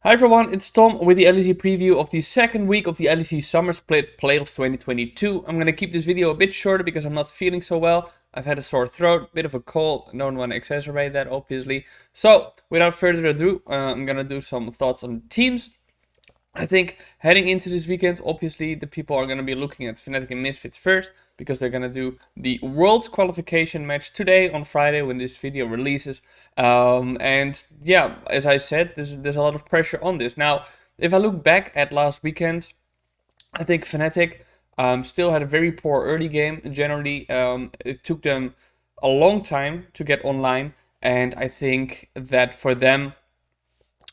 Hi everyone, it's Tom with the LEC preview of the second week of the LEC Summer Split Playoffs 2022. I'm going to keep this video a bit shorter because I'm not feeling so well. I've had a sore throat, bit of a cold, don't want to exacerbate that obviously. So, without further ado, I'm going to do some thoughts on the teams. I think heading into this weekend, obviously the people are going to be looking at Fnatic and Misfits first because they're going to do the Worlds qualification match today on Friday when this video releases. And yeah, as I said, there's a lot of pressure on this. Now, if I look back at last weekend, I think Fnatic still had a very poor early game. Generally, it took them a long time to get online, and I think that for them,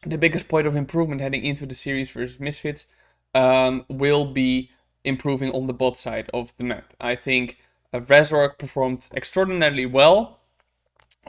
the biggest point of improvement heading into the series versus Misfits will be improving on the bot side of the map. I think Razork performed extraordinarily well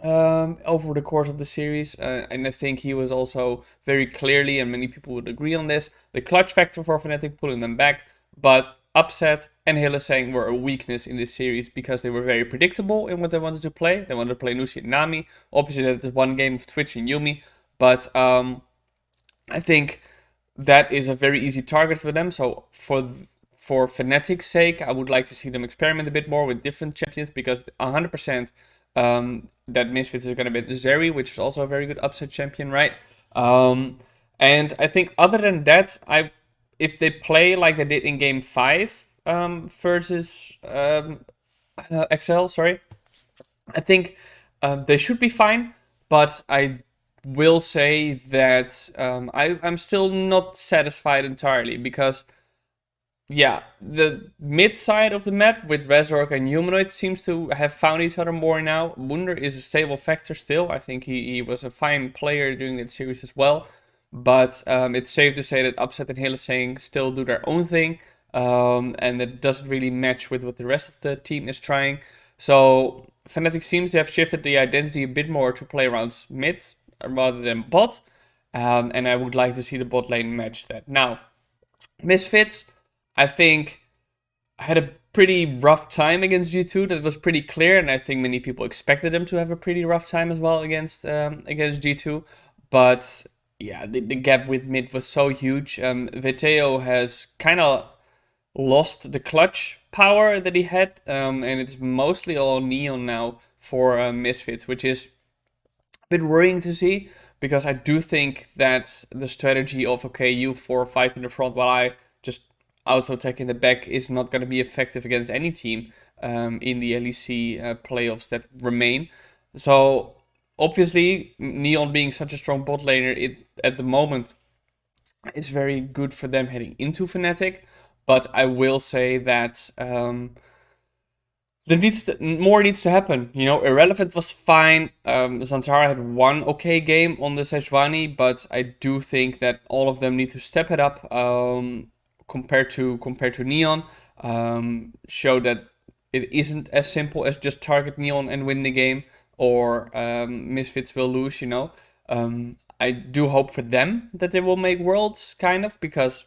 over the course of the series, and I think he was also very clearly, and many people would agree on this, the clutch factor for Fnatic, pulling them back. But Upset and Hylissang were a weakness in this series because they were very predictable in what they wanted to play. They wanted to play Nushi and Nami. Obviously, that is one game of Twitch and Yumi, but I think that is a very easy target for them. So for Fnatic's sake, I would like to see them experiment a bit more with different champions because 100% that Misfits is going to be Zeri, which is also a very good upset champion, right? And I think other than that, if they play like they did in Game 5 versus XL, sorry, I think they should be fine, but I will say that I'm still not satisfied entirely because, yeah, the mid side of the map with Razork and Humanoid seems to have found each other more now. Wunder is a stable factor still. I think he was a fine player during that series as well. But it's safe to say that Upset and Hylissang still do their own thing. And that doesn't really match with what the rest of the team is trying. So Fnatic seems to have shifted the identity a bit more to play around mid rather than bot. And I would like to see the bot lane match that. Now, Misfits, I think, had a pretty rough time against G2. That was pretty clear, and I think many people expected them to have a pretty rough time as well against G2. But yeah, the gap with mid was so huge. Veteo has kind of lost the clutch power that he had, and it's mostly all Neon now for Misfits, which is a bit worrying to see because I do think that the strategy of okay, you four fight in the front while I just auto attack in the back is not going to be effective against any team in the LEC playoffs that remain. So obviously, Neon being such a strong bot laner, it at the moment is very good for them heading into Fnatic. But I will say that more needs to happen. You know, Irrelevant was fine. Zanzara had one okay game on the Sejuani, but I do think that all of them need to step it up compared to Neon. Show that it isn't as simple as just target Neon and win the game, or Misfits will lose. You know, I do hope for them that they will make Worlds, kind of, because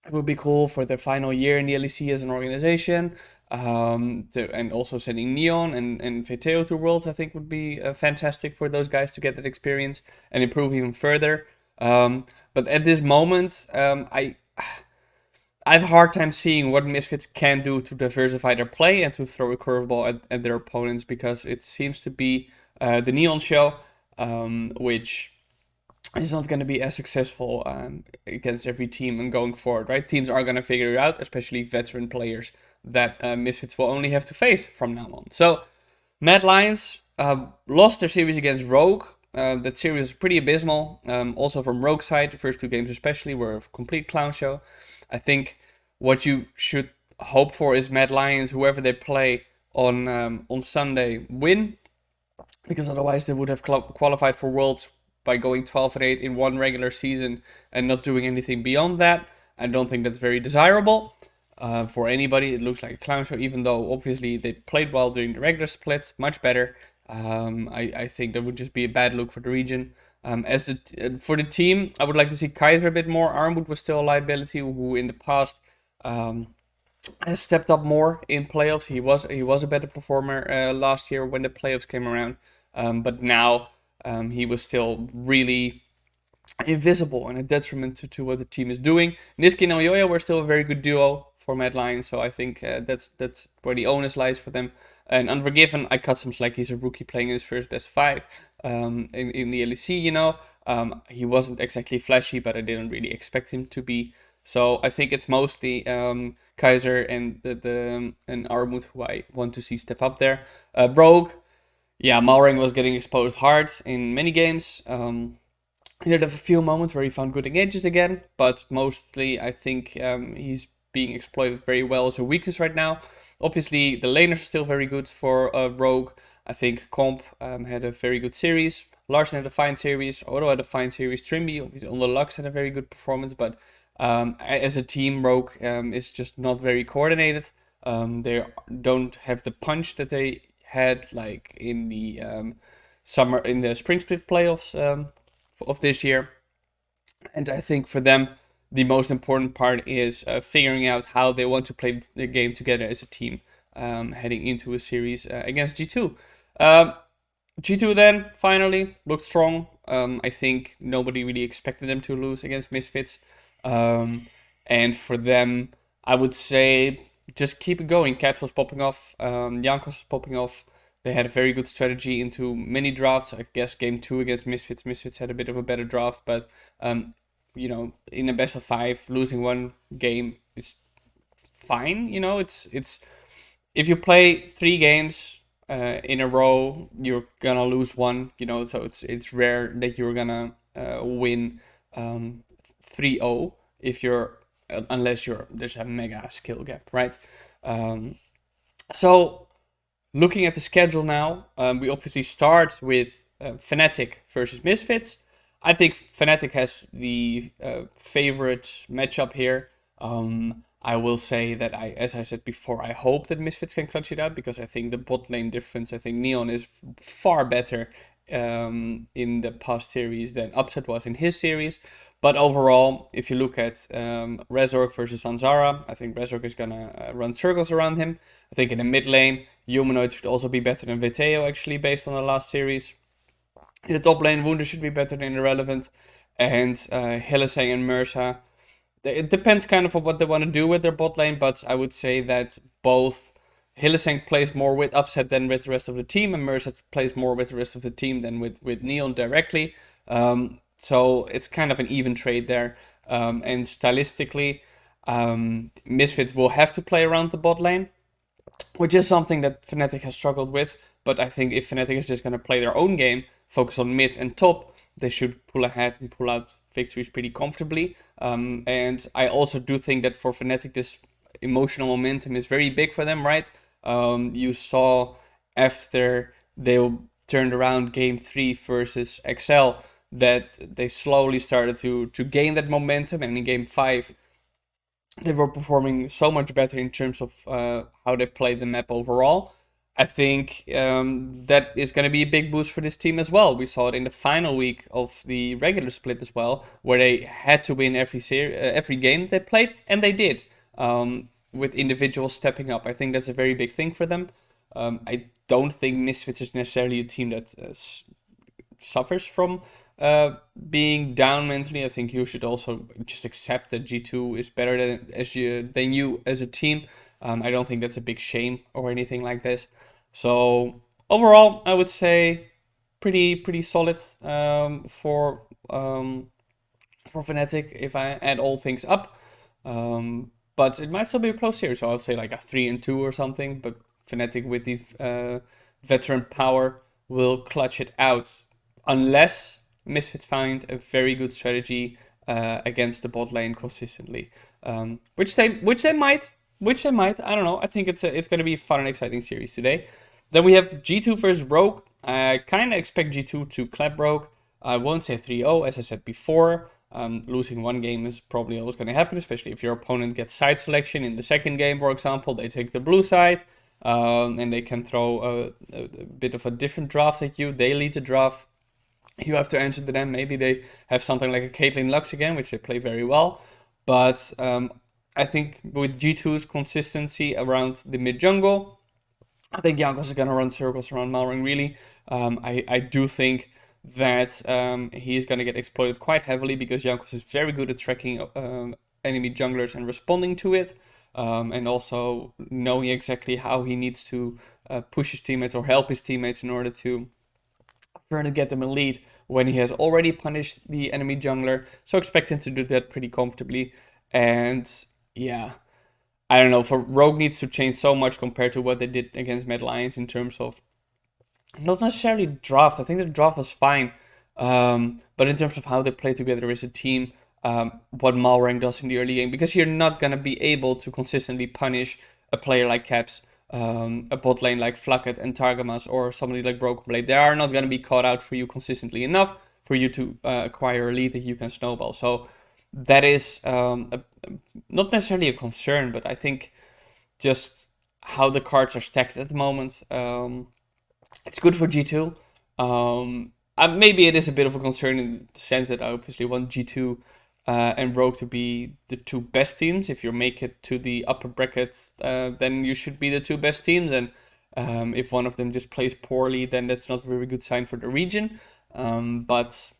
it would be cool for their final year in the LEC as an organization. And also sending Neon and Veteo to Worlds, I think would be fantastic for those guys to get that experience and improve even further. But at this moment, I have a hard time seeing what Misfits can do to diversify their play and to throw a curveball at their opponents, because it seems to be the Neon show, which is not going to be as successful against every team and going forward, right? Teams are going to figure it out, especially veteran players that Misfits will only have to face from now on. So, Mad Lions lost their series against Rogue. That series is pretty abysmal. Also from Rogue side, the first two games especially were a complete clown show. I think what you should hope for is Mad Lions, whoever they play on Sunday, win, because otherwise they would have qualified for Worlds by going 12-8 in one regular season and not doing anything beyond that. I don't think that's very desirable for anybody. It looks like a clown show, even though obviously they played well during the regular splits, much better. I think that would just be a bad look for the region. For the team, I would like to see Kaiser a bit more. Armwood was still a liability, who in the past has stepped up more in playoffs. He was a better performer last year when the playoffs came around, but now he was still really invisible and a detriment to what the team is doing. Niski and Oyoya were still a very good duo for Mad Lions, so I think that's where the onus lies for them. And Unforgiven, I cut some slack. He's a rookie playing his first best of 5 in the LEC, you know. He wasn't exactly flashy, but I didn't really expect him to be. So I think it's mostly Kaiser and and Armut who I want to see step up there. Rogue, yeah, Malring was getting exposed hard in many games. He did have a few moments where he found good engages again, but mostly I think he's being exploited very well as a weakness right now. Obviously, the laners are still very good for Rogue. I think Comp had a very good series. Larsen had a fine series. Odo had a fine series. Trimby, obviously, on the Lux had a very good performance, but as a team, Rogue is just not very coordinated. They don't have the punch that they had like in the spring split playoffs of this year. And I think for them, the most important part is figuring out how they want to play the game together as a team heading into a series against G2. G2 then finally looked strong. I think nobody really expected them to lose against Misfits. And for them, I would say just keep it going. Caps was popping off. Jankos was popping off. They had a very good strategy into many drafts. I guess game 2 against Misfits. Misfits had a bit of a better draft, but you know, in a best of 5, losing one game is fine. You know, it's if you play 3 games in a row, you're gonna lose one. You know, so it's rare that you're gonna win 3-0 if you're unless there's a mega skill gap, right? So looking at the schedule now, we obviously start with Fnatic versus Misfits. I think Fnatic has the favorite matchup here. I will say that as I said before, I hope that Misfits can clutch it out because I think the bot lane difference, I think Neon is far better in the past series than Upset was in his series. But overall, if you look at Resorg versus Zanzara, I think Resorg is gonna run circles around him. I think in the mid lane, Humanoid should also be better than Viteo actually based on the last series. In the top lane, Wunder should be better than Irrelevant. And Hylissang and Mersa, it depends kind of on what they want to do with their bot lane, but I would say that both Hylissang plays more with Upset than with the rest of the team, and Mersa plays more with the rest of the team than with Neon directly. So it's kind of an even trade there. And stylistically, Misfits will have to play around the bot lane, which is something that Fnatic has struggled with. But I think if Fnatic is just going to play their own game, focus on mid and top, they should pull ahead and pull out victories pretty comfortably. And I also do think that for Fnatic, this emotional momentum is very big for them, right? You saw after they turned around game 3 versus XL that they slowly started to gain that momentum, and in game 5 they were performing so much better in terms of how they play the map overall. I think that is going to be a big boost for this team as well. We saw it in the final week of the regular split as well, where they had to win every game they played, and they did, with individuals stepping up. I think that's a very big thing for them. I don't think Misfits is necessarily a team that suffers from being down mentally. I think you should also just accept that G2 is better than you as a team. I don't think that's a big shame or anything like this. So overall, I would say pretty solid for Fnatic if I add all things up. But it might still be a close series, so I'll say like a 3-2 or something. But Fnatic with the veteran power will clutch it out, unless Misfits find a very good strategy against the bot lane consistently, which they might. I don't know. I think it's going to be a fun and exciting series today. Then we have G2 versus Rogue. I kind of expect G2 to clap Rogue. I won't say 3-0, as I said before. Losing one game is probably always going to happen, especially if your opponent gets side selection in the second game, for example. They take the blue side, and they can throw a bit of a different draft at you. They lead the draft. You have to answer to them. Maybe they have something like a Caitlyn Lux again, which they play very well. But I think with G2's consistency around the mid jungle, I think Jankos is going to run circles around Malring, really. I do think that he is going to get exploited quite heavily because Jankos is very good at tracking enemy junglers and responding to it. And also knowing exactly how he needs to push his teammates or help his teammates in order to further get them a lead when he has already punished the enemy jungler. So expect him to do that pretty comfortably. And yeah, I don't know, for Rogue needs to change so much compared to what they did against Mad Lions in terms of not necessarily draft. I think the draft was fine. But in terms of how they play together as a team, what Malrang does in the early game, because you're not going to be able to consistently punish a player like Caps, a bot lane like Flacket and Targamas, or somebody like Broken Blade. They are not going to be caught out for you consistently enough for you to acquire a lead that you can snowball. So that is not necessarily a concern, but I think just how the cards are stacked at the moment. It's good for G2. Maybe it is a bit of a concern in the sense that I obviously want G2 and Rogue to be the two best teams. If you make it to the upper brackets, then you should be the two best teams. And if one of them just plays poorly, then that's not a very good sign for the region. But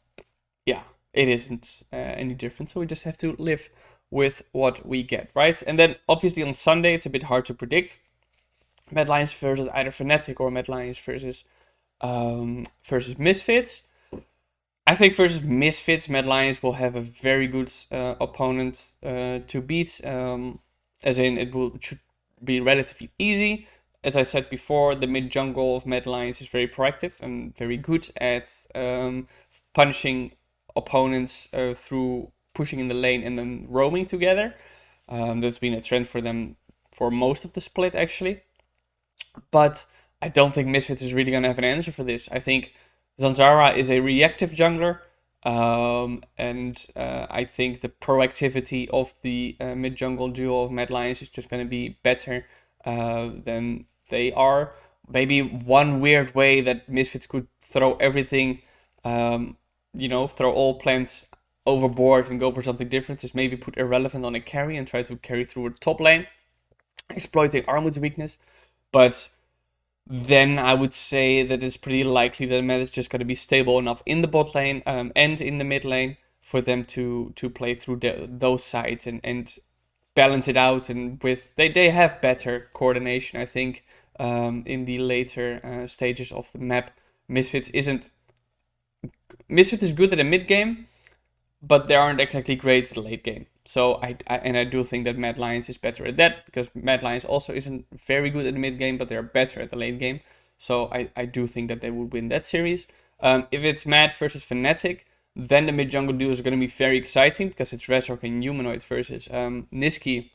yeah, it isn't any different. So we just have to live with what we get, right? And then obviously on Sunday, it's a bit hard to predict. Mad Lions versus either Fnatic or Mad Lions versus Misfits. I think versus Misfits, Mad Lions will have a very good opponent to beat. As in, should be relatively easy. As I said before, the mid jungle of Mad Lions is very proactive and very good at punishing opponents through pushing in the lane and then roaming together. That's been a trend for them for most of the split, actually. But I don't think Misfits is really going to have an answer for this. I think Zanzara is a reactive jungler. And I think the proactivity of the mid-jungle duo of Mad Lions is just going to be better than they are. Maybe one weird way that Misfits could throw everything, throw all plans overboard and go for something different is maybe put Irrelevant on a carry and try to carry through a top lane, exploiting Armut's weakness. But then I would say that it's pretty likely that Mad is just going to be stable enough in the bot lane and in the mid lane for them to play through those sides and balance it out. And with they have better coordination, I think, in the later stages of the map. Misfits is good at the mid game, but they aren't exactly great at the late game. So I do think that Mad Lions is better at that, because Mad Lions also isn't very good at the mid game, but they're better at the late game. So I do think that they would win that series. If it's Mad versus Fnatic, then the mid jungle duo is going to be very exciting, because it's Razork and Humanoid versus Niski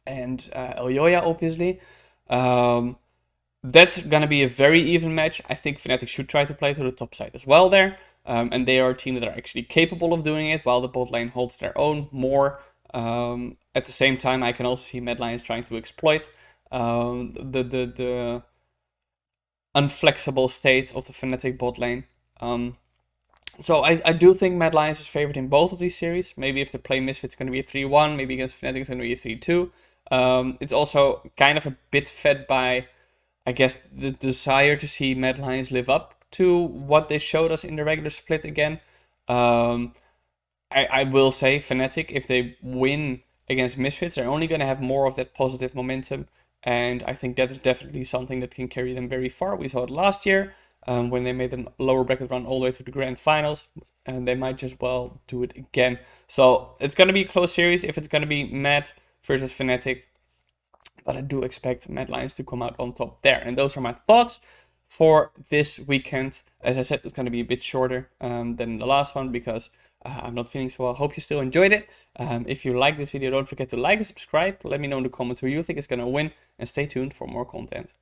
and Elyoya, obviously. That's going to be a very even match. I think Fnatic should try to play to the top side as well there. And they are a team that are actually capable of doing it, while the bot lane holds their own more. At the same time, I can also see Mad Lions trying to exploit the unflexible state of the Fnatic bot lane. So I do think Mad Lions is favored in both of these series. Maybe if they play Misfits, it's going to be a 3-1. Maybe against Fnatic, it's going to be a 3-2. It's also kind of a bit fed by, I guess, the desire to see Mad Lions live up to what they showed us in the regular split again. I will say Fnatic, if they win against Misfits, they're only going to have more of that positive momentum. And I think that is definitely something that can carry them very far. We saw it last year when they made a lower bracket run all the way to the grand finals. And they might just well do it again. So it's going to be a close series if it's going to be Mad versus Fnatic. But I do expect Mad Lions to come out on top there. And those are my thoughts for this weekend. As I said, it's going to be a bit shorter than the last one, because I'm not feeling so well. Hope you still enjoyed it. If you like this video, don't forget to like and subscribe. Let me know in the comments who you think is going to win, and stay tuned for more content.